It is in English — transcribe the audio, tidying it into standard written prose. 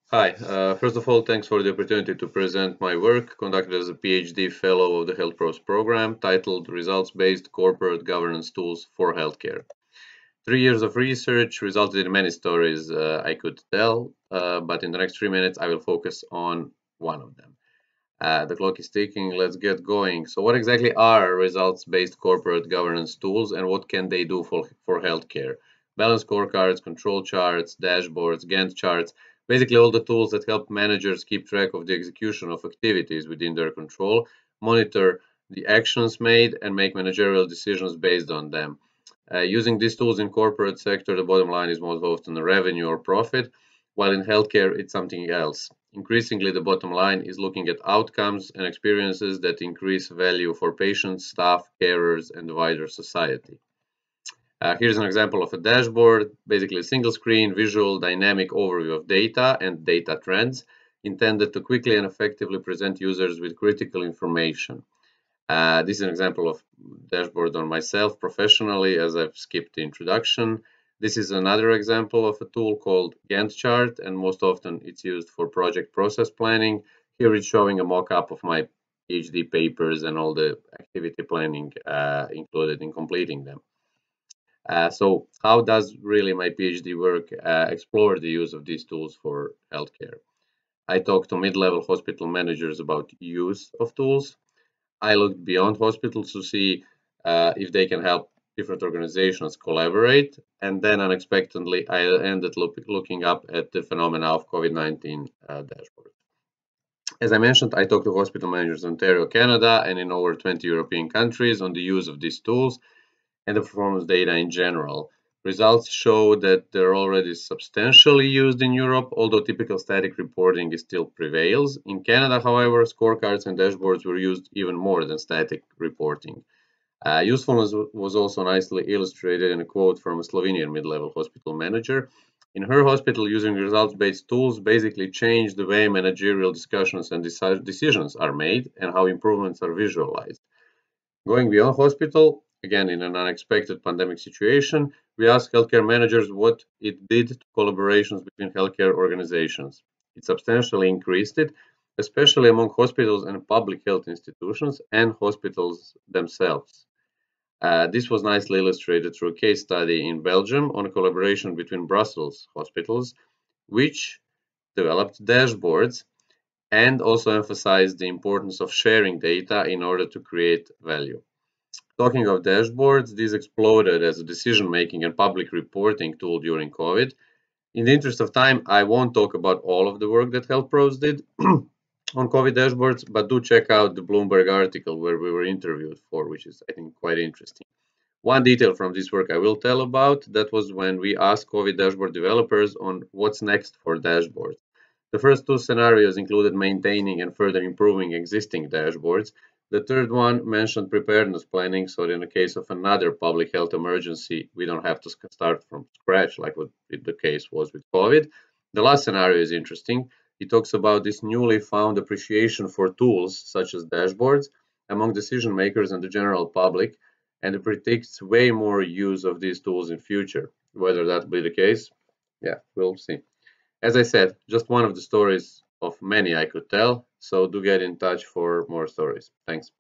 Hi, first of all, thanks for the opportunity to present my work conducted as a PhD fellow of the HealthPros program titled Results-Based Corporate Governance Tools for Healthcare. 3 years of research resulted in many stories I could tell, but in the next 3 minutes I will focus on one of them. The clock is ticking, let's get going. So what exactly are results-based corporate governance tools and what can they do for healthcare? Balance scorecards, control charts, dashboards, Gantt charts, basically all the tools that help managers keep track of the execution of activities within their control, monitor the actions made, and make managerial decisions based on them. Using these tools in corporate sector, the bottom line is most often the revenue or profit, while in healthcare, it's something else. Increasingly, the bottom line is looking at outcomes and experiences that increase value for patients, staff, carers, and the wider society. Here's an example of a dashboard, basically a single screen, visual, dynamic overview of data and data trends intended to quickly and effectively present users with critical information. This is an example of dashboard on myself professionally, as I've skipped the introduction. This is another example of a tool called Gantt chart, and most often it's used for project process planning. Here it's showing a mock-up of my PhD papers and all the activity planning included in completing them. So how does really my PhD work explore the use of these tools for healthcare? I talked to mid-level hospital managers about use of tools. I looked beyond hospitals to see if they can help different organizations collaborate. And then unexpectedly, I ended looking up at the phenomena of COVID-19 dashboard. As I mentioned, I talked to hospital managers in Ontario, Canada, and in over 20 European countries on the use of these tools and the performance data in general. Results show that they're already substantially used in Europe, although typical static reporting still prevails. In Canada, however, scorecards and dashboards were used even more than static reporting. Usefulness was also nicely illustrated in a quote from a Slovenian mid-level hospital manager. In her hospital, using results-based tools basically changed the way managerial discussions and decisions are made and how improvements are visualized. Going beyond hospital, again in an unexpected pandemic situation, we asked healthcare managers what it did to collaborations between healthcare organizations. It substantially increased it, especially among hospitals and public health institutions and hospitals themselves. This was nicely illustrated through a case study in Belgium on a collaboration between Brussels hospitals, which developed dashboards and also emphasized the importance of sharing data in order to create value. Talking of dashboards, these exploded as a decision-making and public reporting tool during COVID. In the interest of time, I won't talk about all of the work that HealthPros did on COVID dashboards, but do check out the Bloomberg article where we were interviewed for, which is, I think, quite interesting. One detail from this work I will tell about, that was when we asked COVID dashboard developers on what's next for dashboards. The first two scenarios included maintaining and further improving existing dashboards. The third one mentioned preparedness planning, so in the case of another public health emergency, we don't have to start from scratch like what the case was with COVID. The last scenario is interesting. It talks about this newly found appreciation for tools such as dashboards among decision makers and the general public, and it predicts way more use of these tools in future. Whether that will be the case, yeah, we'll see. As I said, just one of the stories of many I could tell, so do get in touch for more stories. Thanks.